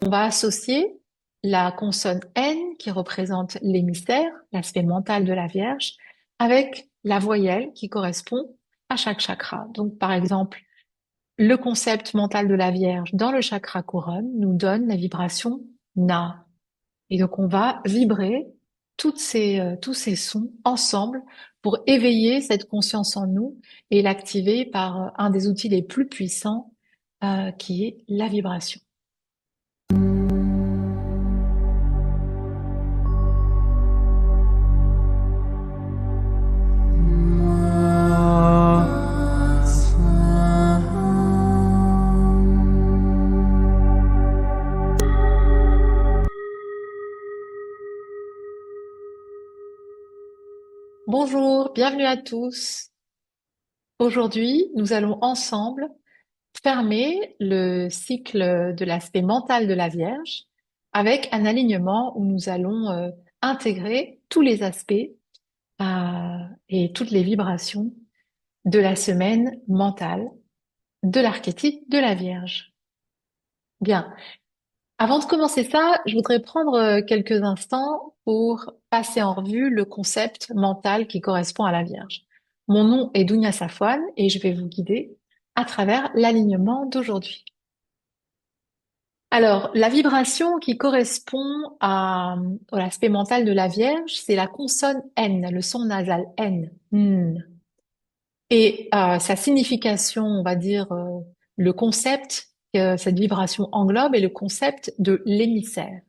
On va associer la consonne N qui représente l'émissaire, l'aspect mental de la Vierge, avec la voyelle qui correspond à chaque chakra. Donc, par exemple, le concept mental de la Vierge dans le chakra couronne nous donne la vibration Na. Et donc, on va vibrer tous ces sons ensemble pour éveiller cette conscience en nous et l'activer par un des outils les plus puissants, qui est la vibration. Bonjour, bienvenue à tous. Aujourd'hui, nous allons ensemble fermer le cycle de l'aspect mental de la Vierge avec un alignement où nous allons intégrer tous les aspects et toutes les vibrations de la semaine mentale de l'archétype de la Vierge. Bien. Avant de commencer ça, je voudrais prendre quelques instants pour passer en revue le concept mental qui correspond à la Vierge. Mon nom est Dounia Safouane et je vais vous guider à travers l'alignement d'aujourd'hui. Alors, la vibration qui correspond à l'aspect mental de la Vierge, c'est la consonne N, le son nasal N. Et sa signification, on va dire, le concept que cette vibration englobe est le concept de l'émissaire.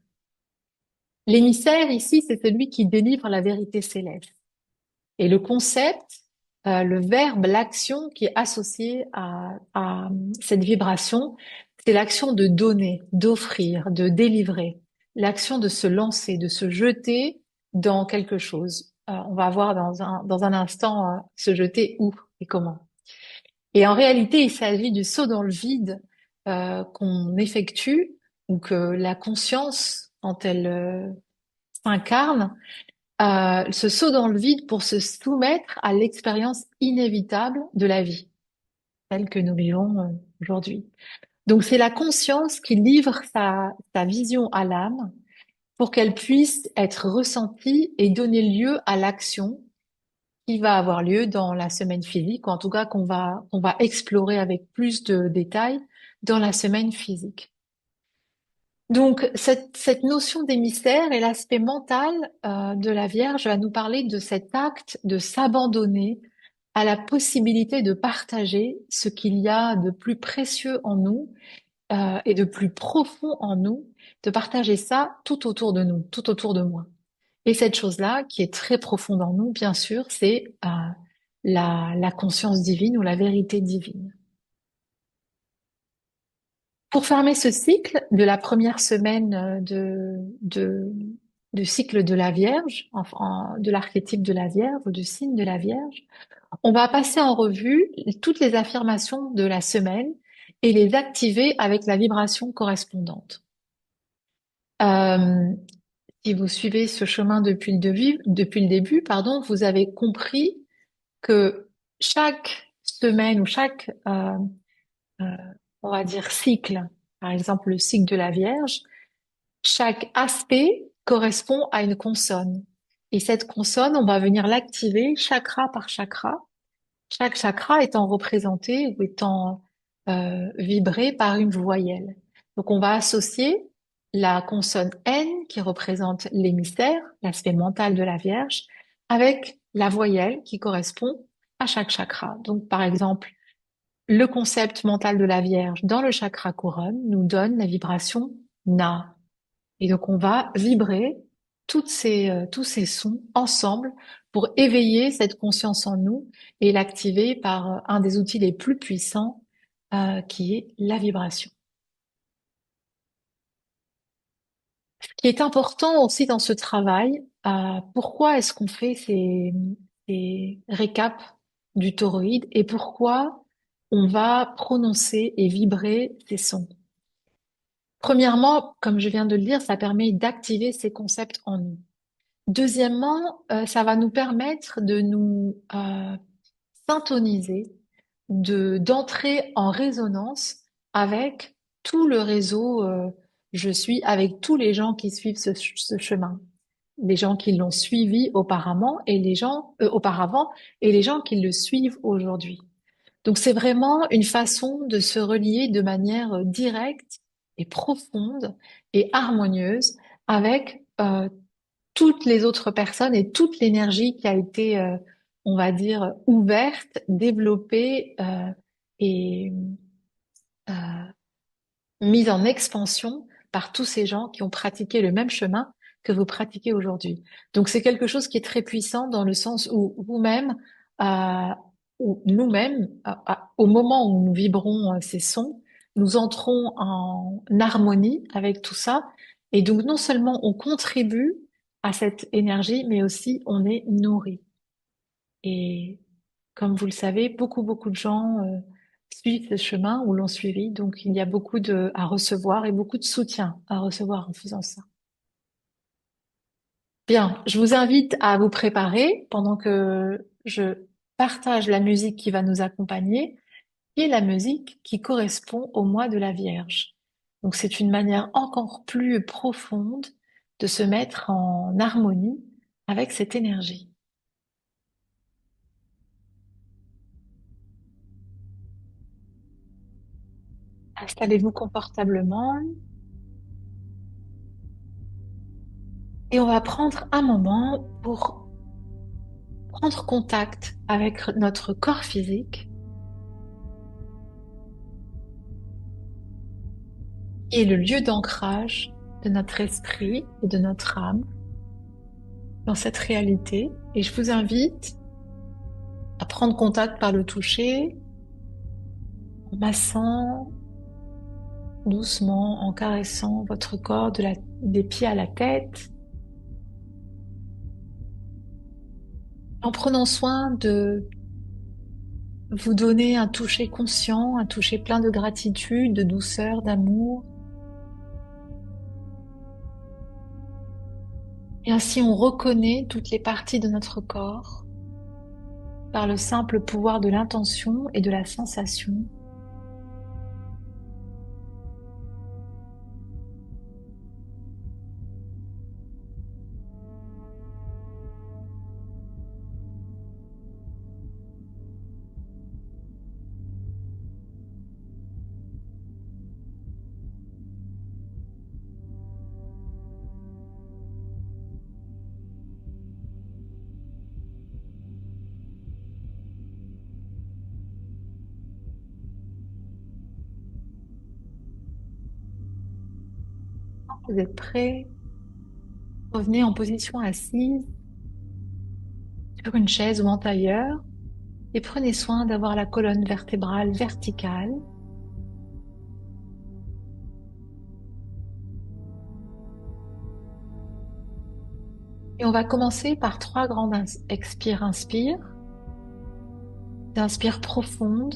L'émissaire ici, c'est celui qui délivre la vérité céleste. Et le concept, le verbe, l'action qui est associée à cette vibration, c'est l'action de donner, d'offrir, de délivrer, l'action de se lancer, de se jeter dans quelque chose. On va voir dans un instant se jeter où et comment. Et en réalité, il s'agit du saut dans le vide qu'on effectue ou que la conscience, quand elle s'incarne, ce saut dans le vide pour se soumettre à l'expérience inévitable de la vie, telle que nous vivons aujourd'hui. Donc c'est la conscience qui livre sa vision à l'âme pour qu'elle puisse être ressentie et donner lieu à l'action qui va avoir lieu dans la semaine physique, ou en tout cas qu'on va explorer avec plus de détails dans la semaine physique. Donc, cette notion d'émissaire et l'aspect mental de la Vierge va nous parler de cet acte de s'abandonner à la possibilité de partager ce qu'il y a de plus précieux en nous et de plus profond en nous, de partager ça tout autour de nous, tout autour de moi. Et cette chose-là, qui est très profonde en nous, bien sûr, c'est la conscience divine ou la vérité divine. Pour fermer ce cycle de la première semaine du cycle de la Vierge, enfin, de l'archétype de la Vierge ou du signe de la Vierge, on va passer en revue toutes les affirmations de la semaine et les activer avec la vibration correspondante. Euh, Si vous suivez ce chemin depuis le début, pardon, vous avez compris que chaque semaine ou chaque, euh, on va dire cycle, par exemple le cycle de la Vierge, chaque aspect correspond à une consonne. Et cette consonne, on va venir l'activer chakra par chakra, chaque chakra étant représenté ou étant vibré par une voyelle. Donc on va associer la consonne N qui représente l'émissaire, l'aspect mental de la Vierge, avec la voyelle qui correspond à chaque chakra. Donc par exemple, le concept mental de la Vierge dans le chakra couronne nous donne la vibration Na. Et donc, on va vibrer tous ces sons ensemble pour éveiller cette conscience en nous et l'activer par un des outils les plus puissants, qui est la vibration. Ce qui est important aussi dans ce travail, pourquoi est-ce qu'on fait ces récaps du toroïde et pourquoi on va prononcer et vibrer ces sons? Premièrement, comme je viens de le dire, ça permet d'activer ces concepts en nous. Deuxièmement, ça va nous permettre de nous syntoniser, d'entrer en résonance avec tout le réseau je suis avec tous les gens qui suivent ce chemin. Les gens qui l'ont suivi auparavant et les gens qui le suivent aujourd'hui. Donc c'est vraiment une façon de se relier de manière directe et profonde et harmonieuse avec toutes les autres personnes et toute l'énergie qui a été, on va dire, ouverte, développée et euh, mise en expansion par tous ces gens qui ont pratiqué le même chemin que vous pratiquez aujourd'hui. Donc c'est quelque chose qui est très puissant dans le sens où vous-même, euh, ou nous-mêmes, au moment où nous vibrons ces sons, nous entrons en harmonie avec tout ça. Et donc non seulement on contribue à cette énergie, mais aussi on est nourri. Et comme vous le savez, beaucoup de gens suivent ce chemin ou l'ont suivi, donc il y a beaucoup à recevoir et beaucoup de soutien à recevoir en faisant ça. Bien, je vous invite à vous préparer pendant que je partage la musique qui va nous accompagner, qui est la musique qui correspond au mois de la Vierge. Donc c'est une manière encore plus profonde de se mettre en harmonie avec cette énergie. Installez-vous confortablement. Et on va prendre un moment pour prendre contact avec notre corps physique, qui est le lieu d'ancrage de notre esprit et de notre âme dans cette réalité. Et je vous invite à prendre contact par le toucher, en massant doucement, en caressant votre corps des pieds à la tête, en prenant soin de vous donner un toucher conscient, un toucher plein de gratitude, de douceur, d'amour. Et ainsi, on reconnaît toutes les parties de notre corps par le simple pouvoir de l'intention et de la sensation. Vous êtes prêts? Revenez en position assise sur une chaise ou en tailleur et prenez soin d'avoir la colonne vertébrale verticale. Et on va commencer par trois grandes expires. Inspire. Inspire profonde.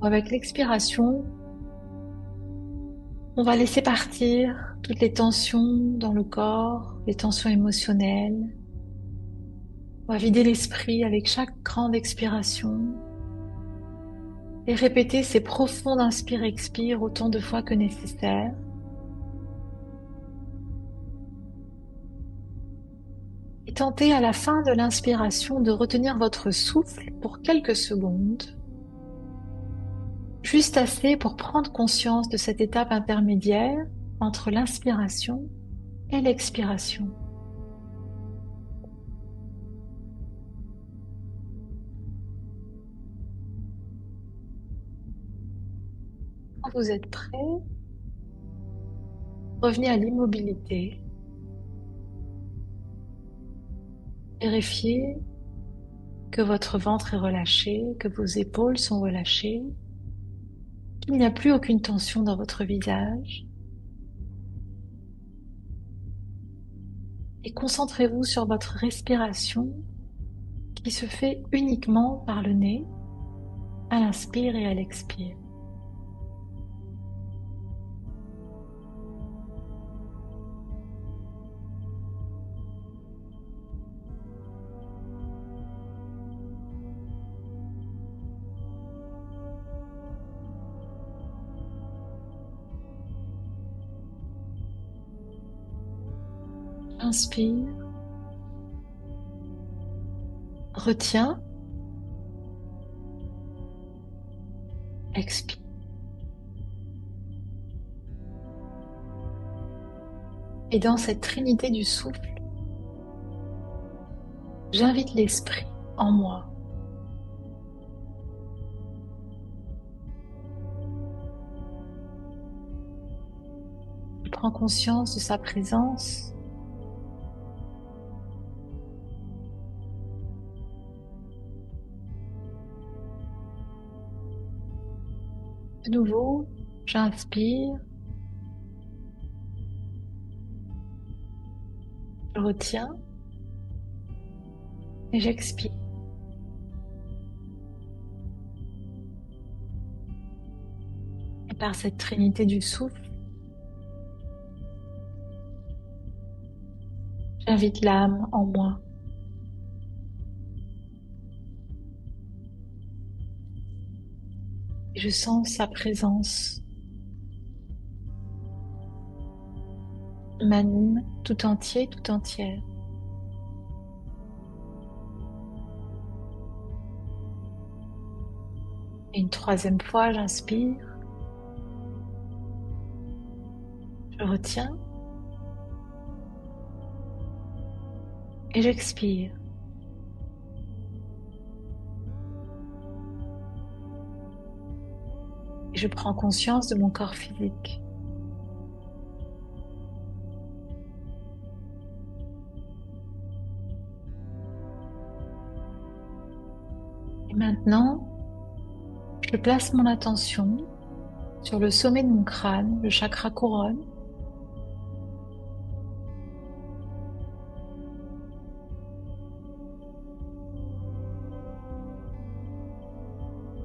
Avec l'expiration, on va laisser partir toutes les tensions dans le corps, les tensions émotionnelles. On va vider l'esprit avec chaque grande expiration et répéter ces profondes inspire-expire autant de fois que nécessaire. Et tentez à la fin de l'inspiration de retenir votre souffle pour quelques secondes, juste assez pour prendre conscience de cette étape intermédiaire entre l'inspiration et l'expiration. Quand vous êtes prêt, revenez à l'immobilité. Vérifiez que votre ventre est relâché, que vos épaules sont relâchées, qu'il n'y a plus aucune tension dans votre visage. Et concentrez-vous sur votre respiration qui se fait uniquement par le nez, à l'inspire et à l'expire. Inspire, retiens, expire. Et dans cette trinité du souffle, j'invite l'esprit en moi. Je prends conscience de sa présence. De nouveau, j'inspire, je retiens et j'expire. Et par cette trinité du souffle, j'invite l'âme en moi. Et je sens sa présence m'anime tout entier, tout entière. Et une troisième fois, j'inspire, je retiens et j'expire. Et je prends conscience de mon corps physique. Et maintenant, je place mon attention sur le sommet de mon crâne, le chakra couronne.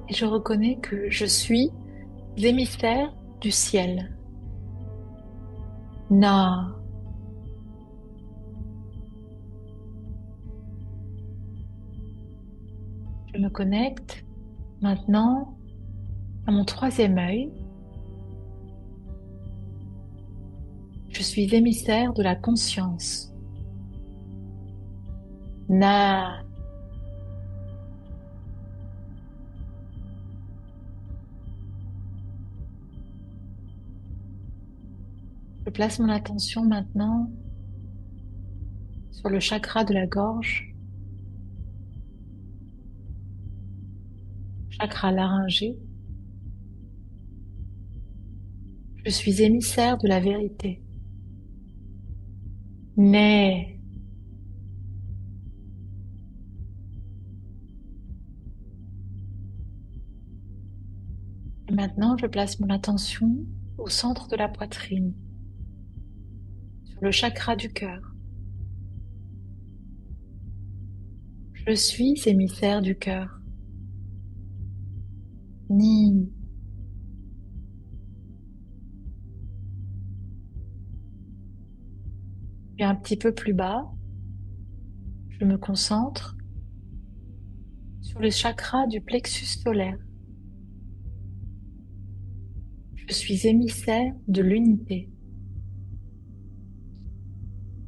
Et je reconnais que je suis l'émissaire du ciel. Na. Je me connecte maintenant à mon troisième œil. Je suis émissaire de la conscience. Na. Je place mon attention maintenant sur le chakra de la gorge, chakra laryngé. Je suis émissaire de la vérité. Mais et maintenant, je place mon attention au centre de la poitrine, sur le chakra du cœur. Je suis émissaire du cœur. Ni. Puis un petit peu plus bas, je me concentre sur le chakra du plexus solaire. Je suis émissaire de l'unité.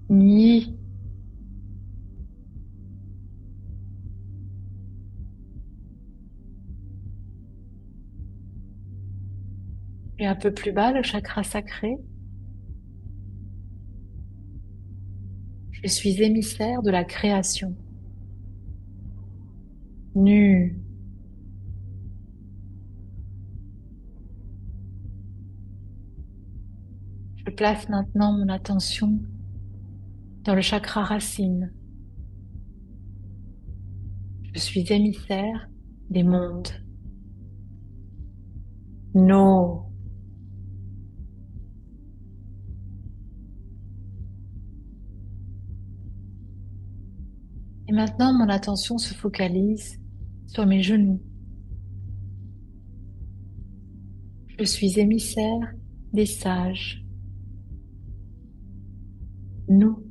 Ni. Et un peu plus bas, le chakra sacré. Je suis émissaire de la création. Nu. Je place maintenant mon attention dans le chakra racine. Je suis émissaire des mondes. No. Et maintenant, mon attention se focalise sur mes genoux. Je suis émissaire des sages. Nous.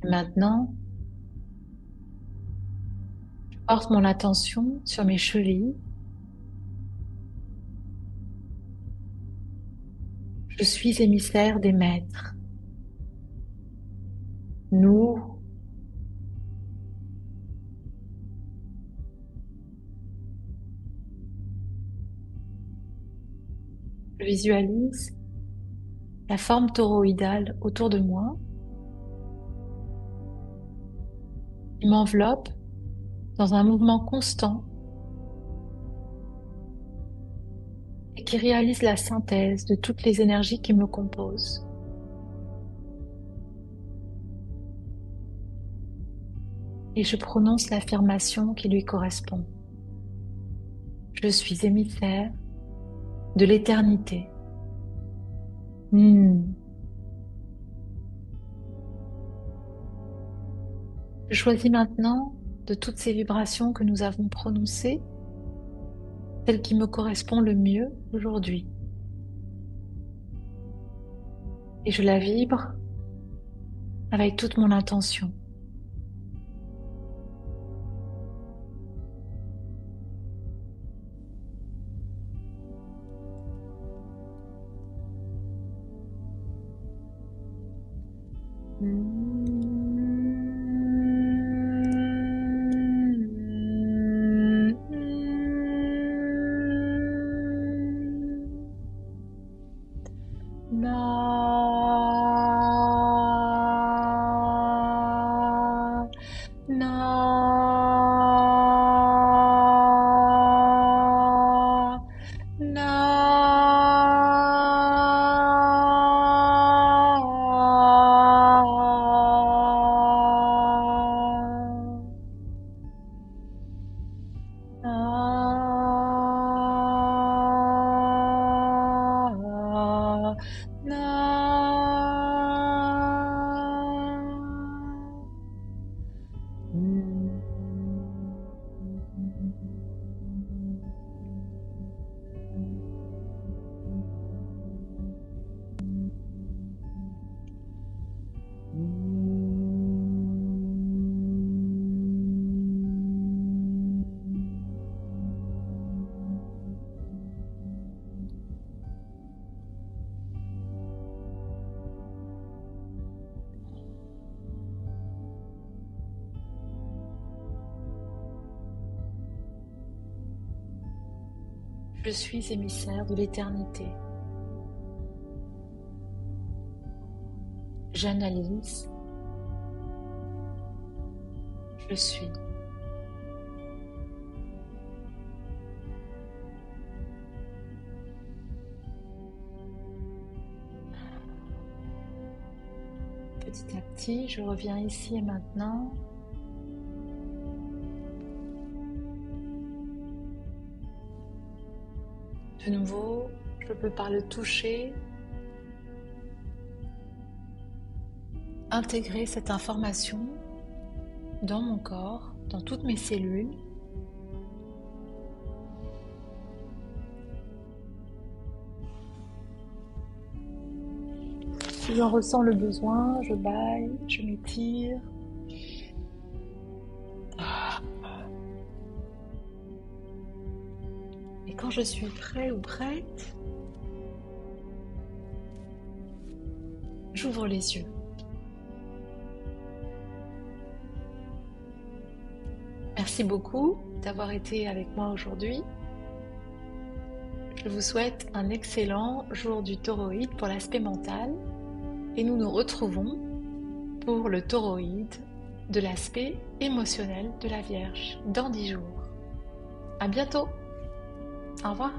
Et maintenant, Porte mon attention sur mes chevilles. Je suis émissaire des maîtres. Nous, je visualise la forme toroïdale autour de moi qui m'enveloppe dans un mouvement constant et qui réalise la synthèse de toutes les énergies qui me composent. Et je prononce l'affirmation qui lui correspond. Je suis émissaire de l'éternité. Je choisis maintenant de toutes ces vibrations que nous avons prononcées, celle qui me correspond le mieux aujourd'hui. Et je la vibre avec toute mon intention. Je suis émissaire de l'éternité. J'analyse. Je suis. Petit à petit, je reviens ici et maintenant. De nouveau, je peux par le toucher intégrer cette information dans mon corps, dans toutes mes cellules. Si j'en ressens le besoin, je bâille, je m'étire. Et quand je suis prêt ou prête, j'ouvre les yeux. Merci beaucoup d'avoir été avec moi aujourd'hui. Je vous souhaite un excellent jour du tauroïde pour l'aspect mental et nous nous retrouvons pour le tauroïde de l'aspect émotionnel de la Vierge dans 10 jours. À bientôt. Au revoir.